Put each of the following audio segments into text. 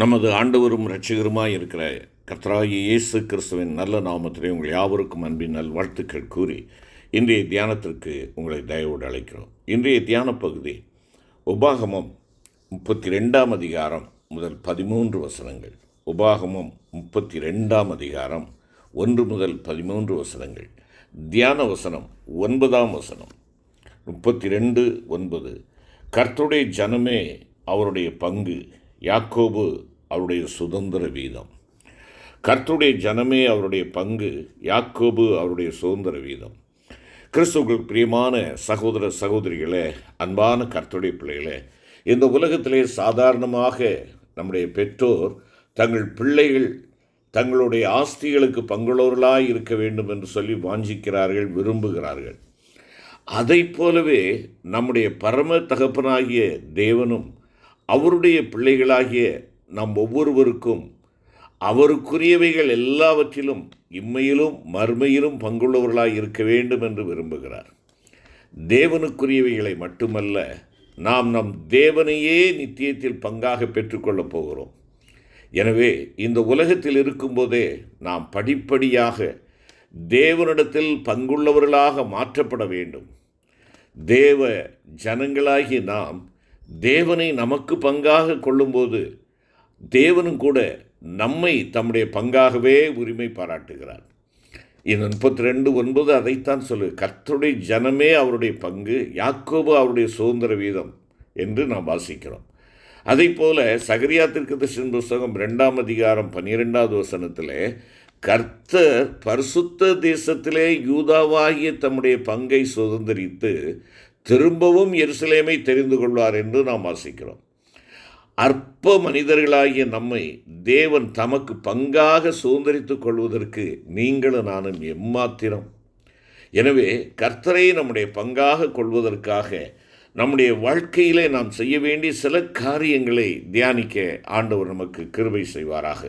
நமது ஆண்டவரும் இரட்சகருமாய் இருக்கிற கர்த்தராகிய இயேசு கிறிஸ்துவின் நல்ல நாமத்திலே உங்கள் யாவருக்கும் அன்பின் நல்வாழ்த்துக்கள் கூறி இன்றைய தியானத்திற்கு உங்களை தயவோடு அழைக்கிறோம். இன்றைய தியான பகுதி உபாகமம் 32 அதிகாரம் முதல் 13 வசனங்கள். உபாகமம் 32 அதிகாரம் 1 முதல் 13 வசனங்கள். தியான வசனம் 9 வசனம். 32:9. கர்த்தருடைய ஜனமே அவருடைய பங்கு, யாக்கோபு அவருடைய சுதந்திர வீதம். கர்த்தருடைய ஜனமே அவருடைய பங்கு, யாக்கோபு அவருடைய சுதந்திர வீதம். கிறிஸ்துவுக்குள் பிரியமான சகோதர சகோதரிகளே, அன்பான கர்த்தருடைய பிள்ளைகளே, இந்த உலகத்திலே சாதாரணமாக நம்முடைய பெற்றோர் தங்கள் பிள்ளைகள் தங்களுடைய ஆஸ்திகளுக்கு பங்குள்ளவர்களாய் இருக்க வேண்டும் என்று சொல்லி வாஞ்சிக்கிறார்கள், விரும்புகிறார்கள். அதை போலவே நம்முடைய பரம தகப்பனாகிய தேவனும் அவருடைய பிள்ளைகளாகிய நம் ஒவ்வொருவருக்கும் அவருக்குரியவைகள் எல்லாவற்றிலும் இம்மையிலும் மறுமையிலும் பங்குள்ளவர்களாய் இருக்க வேண்டும் என்று விரும்புகிறார். தேவனுக்குரியவைகளை மட்டுமல்ல, நாம் நம் தேவனையே நித்தியத்தில் பங்காக பெற்றுக்கொள்ளப் போகிறோம். எனவே இந்த உலகத்தில் இருக்கும்போதே நாம் படிப்படியாக தேவனிடத்தில் பங்குள்ளவர்களாக மாற்றப்பட வேண்டும். தேவ ஜனங்களாகிய நாம் தேவனை நமக்கு பங்காக கொள்ளும்போது தேவனும் கூட நம்மை தம்முடைய பங்காகவே உரிமை பாராட்டுகிறார். இந்த 32:9 அதைத்தான் சொல்லு. கர்த்தருடைய ஜனமே அவருடைய பங்கு, யாக்கோபு அவருடைய சுதந்திர வீதம் என்று நாம் வாசிக்கிறோம். அதை போல சகரியா தீர்க்கதரிசியின் புஸ்தகம் 2 அதிகாரம் 12 வசனத்திலே கர்த்தர் பரிசுத்த தேசத்திலே யூதாவாகிய தம்முடைய பங்கை சுதந்திரித்து திரும்பவும் எருசலேமை தெரிந்து கொள்வார் என்று நாம் வாசிக்கிறோம். அற்ப மனிதர்களாகிய நம்மை தேவன் தமக்கு பங்காக சுதந்திரித்துக் கொள்வதற்கு நீங்களும் நானும் எம்மாத்திரம். எனவே கர்த்தரை நம்முடைய பங்காக கொள்வதற்காக நம்முடைய வாழ்க்கையிலே நாம் செய்ய வேண்டிய சில காரியங்களை தியானிக்க ஆண்டவர் நமக்கு கிருபை செய்வாராக.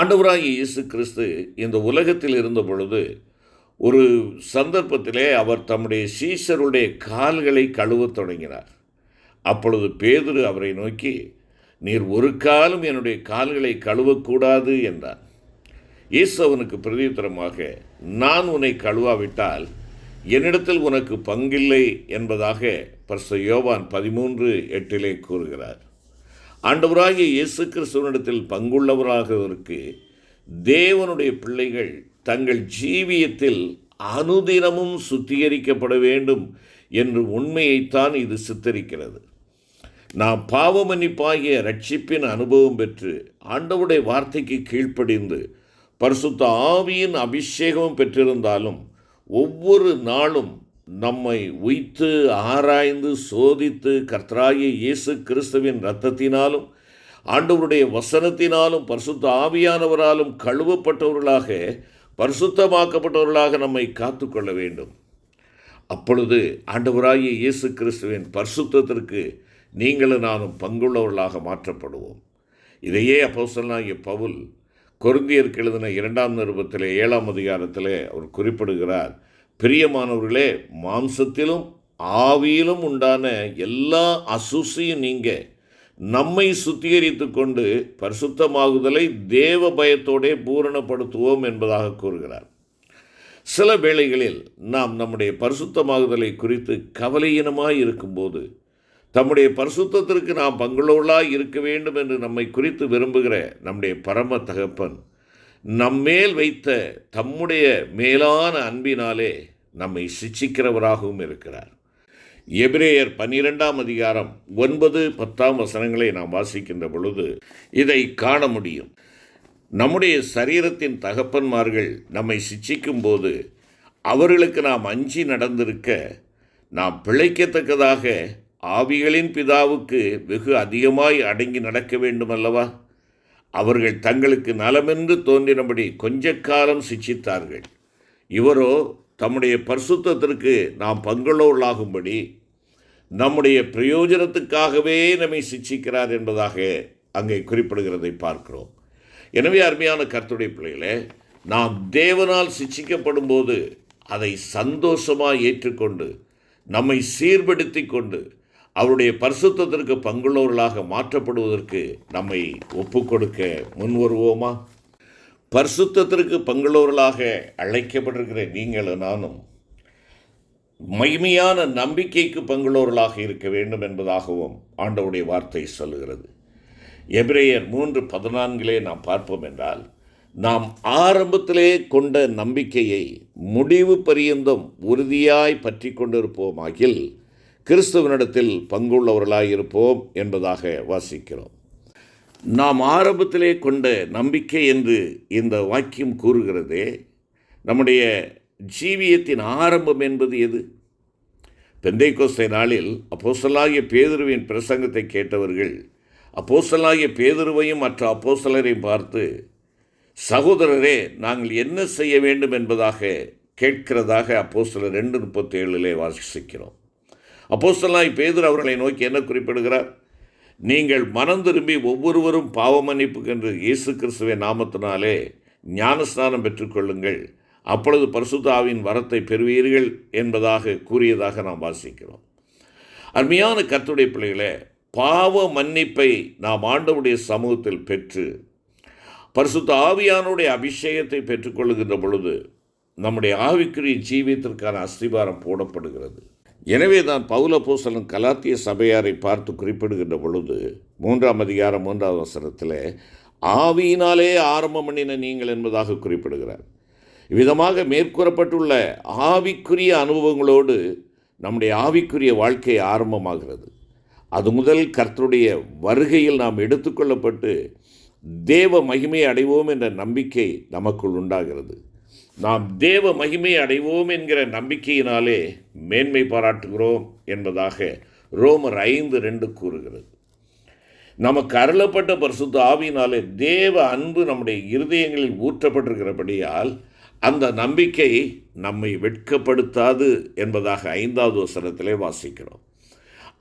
ஆண்டவராகிய இயேசு கிறிஸ்து இந்த உலகத்தில் இருந்த பொழுது ஒரு சந்தர்ப்பத்திலே அவர் தம்முடைய சீஷருடைய கால்களை கழுவத் தொடங்கினார். அப்பொழுது பேதுரு அவரை நோக்கி, நீர் ஒரு காலும் என்னுடைய கால்களை கழுவக்கூடாது என்றார். இயேசு அவனுக்கு பிரதியுத்தரமாக, நான் உன்னை கழுவாவிட்டால் என்னிடத்தில் உனக்கு பங்கில்லை என்பதாக பரிசுத்த யோவான் 13:8 கூறுகிறார். ஆண்டவராகிய இயேசு கிறிஸ்துவனிடத்தில் பங்குள்ளவராகவதற்கு தேவனுடைய பிள்ளைகள் தங்கள் ஜீவியத்தில் அனுதினமும் சுத்திகரிக்கப்பட வேண்டும் என்று உண்மையைத்தான் இது சித்தரிக்கிறது. நாம் பாவ மன்னிப்பாகிய ரட்சிப்பின் அனுபவம் பெற்று ஆண்டவருடைய வார்த்தைக்கு கீழ்ப்படிந்து பரிசுத்த ஆவியின் அபிஷேகம் பெற்றிருந்தாலும் ஒவ்வொரு நாளும் நம்மை உய்த்து ஆராய்ந்து சோதித்து கர்த்தராகிய இயேசு கிறிஸ்துவின் இரத்தத்தினாலும் ஆண்டவருடைய வசனத்தினாலும் பரிசுத்த ஆவியானவராலும் கழுவப்பட்டவர்களாக பரிசுத்தமாக்கப்பட்டவர்களாக நம்மை காத்துக்கொள்ள வேண்டும். அப்பொழுது ஆண்டவராகிய இயேசு கிறிஸ்துவின் பரிசுத்தத்திற்கு நீங்களும் நானும் பங்குள்ளவர்களாக மாற்றப்படுவோம். இதையே அப்போஸ்தலனாகிய பவுல் கொரிந்தியருக்கு எழுதின 2 நிருபத்திலே 7 அதிகாரத்திலே அவர் குறிப்பிடுகிறார். பிரியமானவர்களே, மாம்சத்திலும் ஆவியிலும் உண்டான எல்லா அசுசியும் நீங்க நம்மை சுத்திகரித்து கொண்டு பரிசுத்தமாகுதலை தேவ பயத்தோடே பூரணப்படுத்துவோம் என்பதாக கூறுகிறார். சில வேளைகளில் நாம் நம்முடைய பரிசுத்தமாகுதலை குறித்து கவலையினமாய் இருக்கும்போது தம்முடைய பரிசுத்தத்திற்கு நாம் பங்குள்ளவர்களாய் இருக்க வேண்டும் என்று நம்மை குறித்து விரும்புகிற நம்முடைய பரம தகப்பன் நம்மேல் வைத்த தம்முடைய மேலான அன்பினாலே நம்மை சிட்சிக்கிறவராகவும் இருக்கிறார். எபிரேயர் 12 அதிகாரம் 9-10 வசனங்களை நாம் வாசிக்கின்ற பொழுது இதை காண முடியும். நம்முடைய சரீரத்தின் தகப்பன்மார்கள் நம்மை சிட்சிக்கும் போது அவர்களுக்கு நாம் அஞ்சி நடந்திருக்க நாம் பிழைக்கத்தக்கதாக ஆவிகளின் பிதாவுக்கு வெகு அதிகமாய் அடங்கி நடக்க வேண்டும் அல்லவா? அவர்கள் தங்களுக்கு நலமென்று தோன்றினபடி கொஞ்ச காலம் சிட்சித்தார்கள். இவரோ தம்முடைய பரிசுத்தத்திற்கு நாம் பங்குள்ளவர்களாகும்படி நம்முடைய பிரயோஜனத்துக்காகவே நம்மை சிட்சிக்கிறார் என்பதாக அங்கே குறிப்பிடுகிறதை பார்க்கிறோம். எனவே அருமையான கர்த்தருடைய பிள்ளைகளே, நாம் தேவனால் சிட்சிக்கப்படும் போது அதை சந்தோஷமாக ஏற்றுக்கொண்டு நம்மை சீர்படுத்தி கொண்டு அவருடைய பரிசுத்தத்திற்கு பங்குள்ளவர்களாக மாற்றப்படுவதற்கு நம்மை ஒப்புக்கொடுக்க முன்வருவோமா? பரிசுத்தத்திற்கு பங்குள்ளவர்களாக அழைக்கப்பட்டிருக்கிற நீங்களும் நானும் மகிமையான நம்பிக்கைக்கு பங்குள்ளவர்களாக இருக்க வேண்டும் என்பதாகவும் ஆண்டவருடைய வார்த்தை சொல்லுகிறது. எபிரேயர் 3:14 நாம் பார்ப்போம் என்றால், நாம் ஆரம்பத்திலே கொண்ட நம்பிக்கையை முடிவு பரியந்தம் உறுதியாய் பற்றி கொண்டிருப்போமாகில் கிறிஸ்துவனிடத்தில் பங்குள்ளவர்களாயிருப்போம் என்பதாக வாசிக்கிறோம். நாம் ஆரம்பத்திலே கொண்ட நம்பிக்கை என்று இந்த வாக்கியம் கூறுகிறதே, நம்முடைய ஜீவியத்தின் ஆரம்பம் என்பது எது? பெந்தைக்கோஸ்தை நாளில் அப்போஸ்தலனாகிய பேதுருவின் பிரசங்கத்தை கேட்டவர்கள் அப்போஸ்தலனாகிய பேதுருவையும் மற்ற அப்போஸ்தலரையும் பார்த்து, சகோதரரே, நாங்கள் என்ன செய்ய வேண்டும் என்பதாக கேட்கிறதாக அப்போஸ்தலர் 2:37 வாசிக்கிறோம். அப்போஸ்தலனாகிய பேதுரு அவர்களை நோக்கி என்ன குறிப்பிடுகிறார்? நீங்கள் மனம் திரும்பி ஒவ்வொருவரும் பாவ மன்னிப்புக்கென்று இயேசு கிறிஸ்துவின் நாமத்தினாலே ஞானஸ்நானம் பெற்றுக்கொள்ளுங்கள், அப்பொழுது பரிசுத்த ஆவியின் வரத்தை பெறுவீர்கள் என்பதாக கூறியதாக நாம் வாசிக்கிறோம். அருமையான கர்த்தருடைய பிள்ளைகளே, பாவ மன்னிப்பை நாம் ஆண்டவருடைய சமூகத்தில் பெற்று பரிசுத்த ஆவியானுடைய அபிஷேகத்தை பெற்றுக்கொள்ளுகின்ற பொழுது நம்முடைய ஆவிக்குரிய ஜீவியத்திற்கான அஸ்திபாரம் போடப்படுகிறது. எனவே தான் பவுல் அப்போஸ்தலன் கலாத்திய சபையாரை பார்த்து குறிப்பிடுகின்ற பொழுது 3:3 ஆவியினாலே ஆரம்பம் பண்ணின நீங்கள் என்பதாக குறிப்பிடுகிறார். இவ்விதமாக மேற்கூறப்பட்டுள்ள ஆவிக்குரிய அனுபவங்களோடு நம்முடைய ஆவிக்குரிய வாழ்க்கை ஆரம்பமாகிறது. அது முதல் கர்த்தருடைய வருகையில் நாம் எடுத்துக்கொள்ளப்பட்டு தேவ மகிமையை அடைவோம் என்ற நம்பிக்கை நமக்குள் உண்டாகிறது. நாம் தேவ மகிமையை அடைவோம் என்கிற நம்பிக்கையினாலே மேன்மை பாராட்டுகிறோம் என்பதாக ரோமர் 5:2 கூறுகிறது. நமக்கு அருளப்பட்ட பரிசுத்த ஆவியினாலே தேவ அன்பு நம்முடைய இருதயங்களில் ஊற்றப்பட்டிருக்கிறபடியால் அந்த நம்பிக்கை நம்மை வெட்கப்படுத்தாது என்பதாக 5வது வாசிக்கிறோம்.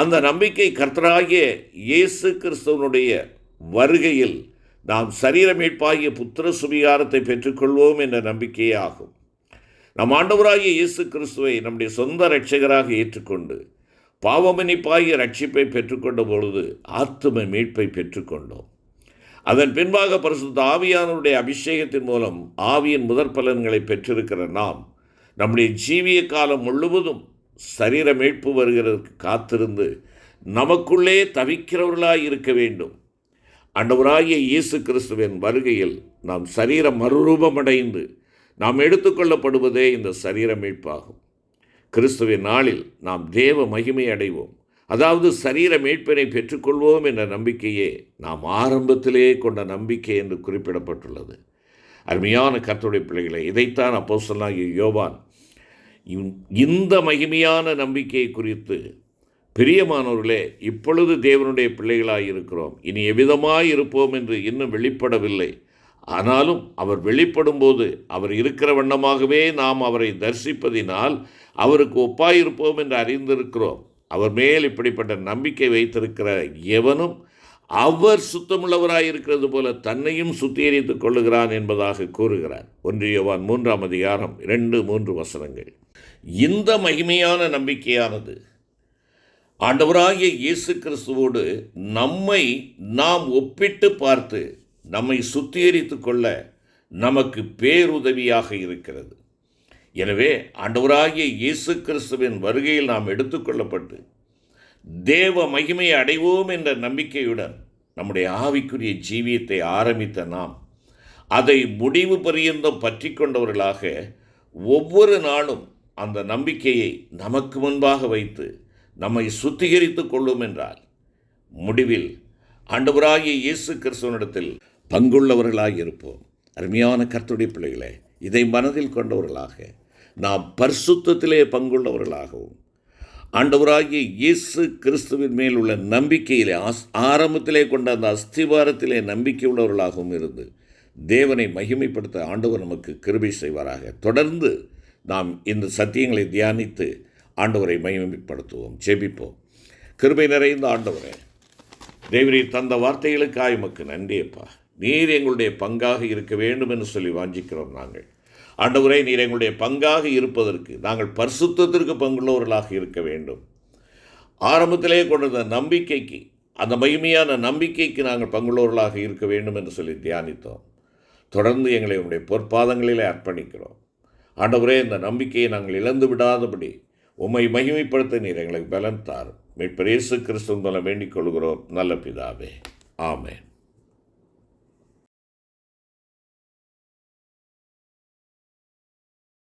அந்த நம்பிக்கை கர்த்தராகிய இயேசு கிறிஸ்துவனுடைய வருகையில் நாம் சரீர மீட்பாகிய புத்திர சுவிகாரத்தை பெற்றுக்கொள்வோம் என்ற நம்பிக்கையே ஆகும். நம் ஆண்டவராகிய இயேசு கிறிஸ்துவை நம்முடைய சொந்த இரட்சகராக ஏற்றுக்கொண்டு பாவமன்னிப்பாகிய ரட்சிப்பை பெற்றுக்கொண்ட பொழுது ஆத்தும மீட்பை பெற்றுக்கொண்டோம். அதன் பின்பாக பரிசுத்த ஆவியானவருடைய அபிஷேகத்தின் மூலம் ஆவியின் முதற் பலன்களை பெற்றிருக்கிற நாம் நம்முடைய ஜீவிய காலம் முழுவதும் சரீர மீட்பு வருகிறதுக்கு காத்திருந்து நமக்குள்ளே தவிக்கிறவர்களாய் இருக்க வேண்டும். ஆண்டவராகிய இயேசு கிறிஸ்துவின் வருகையில் நாம் சரீர மறுரூபமடைந்து நாம் எடுத்துக்கொள்ளப்படுவதே இந்த சரீர மீட்பாகும். கிறிஸ்துவின் நாளில் நாம் தேவ மகிமை அடைவோம், அதாவது சரீர மீட்பினை பெற்றுக்கொள்வோம் என்ற நம்பிக்கையே நாம் ஆரம்பத்திலே கொண்ட நம்பிக்கை என்று குறிப்பிடப்பட்டுள்ளது. அருமையான கர்த்தருடைய பிள்ளைகளை, இதைத்தான் அப்போஸ்தலனாகிய யோவான் இந்த மகிமையான நம்பிக்கையை குறித்து, பிரியமானவர்களே, இப்பொழுது தேவனுடைய பிள்ளைகளாய் இருக்கிறோம், இனி எவ்விதமாய் இருப்போம் என்று இன்னும் வெளிப்படவில்லை. ஆனாலும் அவர் வெளிப்படும் போது அவர் இருக்கிற வண்ணமாகவே நாம் அவரை தரிசிப்பதினால் அவருக்கு ஒப்பாயிருப்போம் என்று அறிந்திருக்கிறோம். அவர் மேல் இப்படிப்பட்ட நம்பிக்கை வைத்திருக்கிற எவனும் அவர் சுத்தமுள்ளவராயிருக்கிறது போல தன்னையும் சுத்திகரித்துக் கொள்ளுகிறான் என்பதாக கூறுகிறார். 1 யோவான் 3:2-3 இந்த மகிமையான நம்பிக்கையானது ஆண்டவராகிய இயேசு கிறிஸ்துவோடு நம்மை நாம் ஒப்பிட்டு பார்த்து நம்மை சுத்திகரித்து கொள்ள நமக்கு பேருதவியாக இருக்கிறது. எனவே ஆண்டவராகிய இயேசு கிறிஸ்துவின் வருகையில் நாம் எடுத்துக்கொள்ளப்பட்டு தேவ மகிமையை அடைவோம் என்ற நம்பிக்கையுடன் நம்முடைய ஆவிக்குரிய ஜீவியத்தை ஆரம்பித்த நாம் அதை முடிவு பரியந்தம் பற்றி கொண்டவர்களாக ஒவ்வொரு நாளும் அந்த நம்பிக்கையை நமக்கு முன்பாக வைத்து நம்மை சுத்திகரித்து கொள்ளும் என்றால் முடிவில் ஆண்டவராகிய இயேசு கிறிஸ்துவனிடத்தில் பங்குள்ளவர்களாக இருப்போம். அருமையான கர்த்தருடைய பிள்ளைகளே, இதை மனதில் கொண்டவர்களாக நாம் பரிசுத்தத்திலே பங்குள்ளவர்களாகவும் ஆண்டவராகிய இயேசு கிறிஸ்துவின் மேல் உள்ள நம்பிக்கையிலே ஆரம்பத்திலே கொண்ட அந்த அஸ்திவாரத்திலே நம்பிக்கை உள்ளவர்களாகவும் இருந்து தேவனை மகிமைப்படுத்த ஆண்டவர் நமக்கு கிருபை செய்வாராக. தொடர்ந்து நாம் இந்த சத்தியங்களை தியானித்து ஆண்டவரை மகிமைப்படுத்துவோம். ஜெபிப்போம். கிருபை நிறைந்த ஆண்டவரே, தேவரீர் தந்த வார்த்தைகளுக்காக உமக்கு நன்றியப்பா. நீர் எங்களுடைய பங்காக இருக்க வேண்டும் என்று சொல்லி வாஞ்சிக்கிறோம். நாங்கள் ஆண்டவரே, நீர் எங்களுடைய பங்காக இருப்பதற்கு நாங்கள் பரிசுத்தத்திற்கு பங்குள்ளவர்களாக இருக்க வேண்டும். ஆரம்பத்திலே கொண்டிருந்த நம்பிக்கைக்கு, அந்த மகிமையான நம்பிக்கைக்கு நாங்கள் பங்குள்ளவர்களாக இருக்க வேண்டும் என்று சொல்லி தியானித்தோம். தொடர்ந்து எங்களை உங்களுடைய பொற்பாதங்களிலே அர்ப்பணிக்கிறோம். ஆண்டவரே, இந்த நம்பிக்கையை நாங்கள் இழந்து விடாதபடி உம்மை மகிமைப்படுத்த நீர் எங்களுக்கு பலன் தாரும். மீட்பர் இயேசு கிறிஸ்துவின் மூலம் வேண்டிக் கொள்கிறோம் நல்ல பிதாவே. ஆமென்.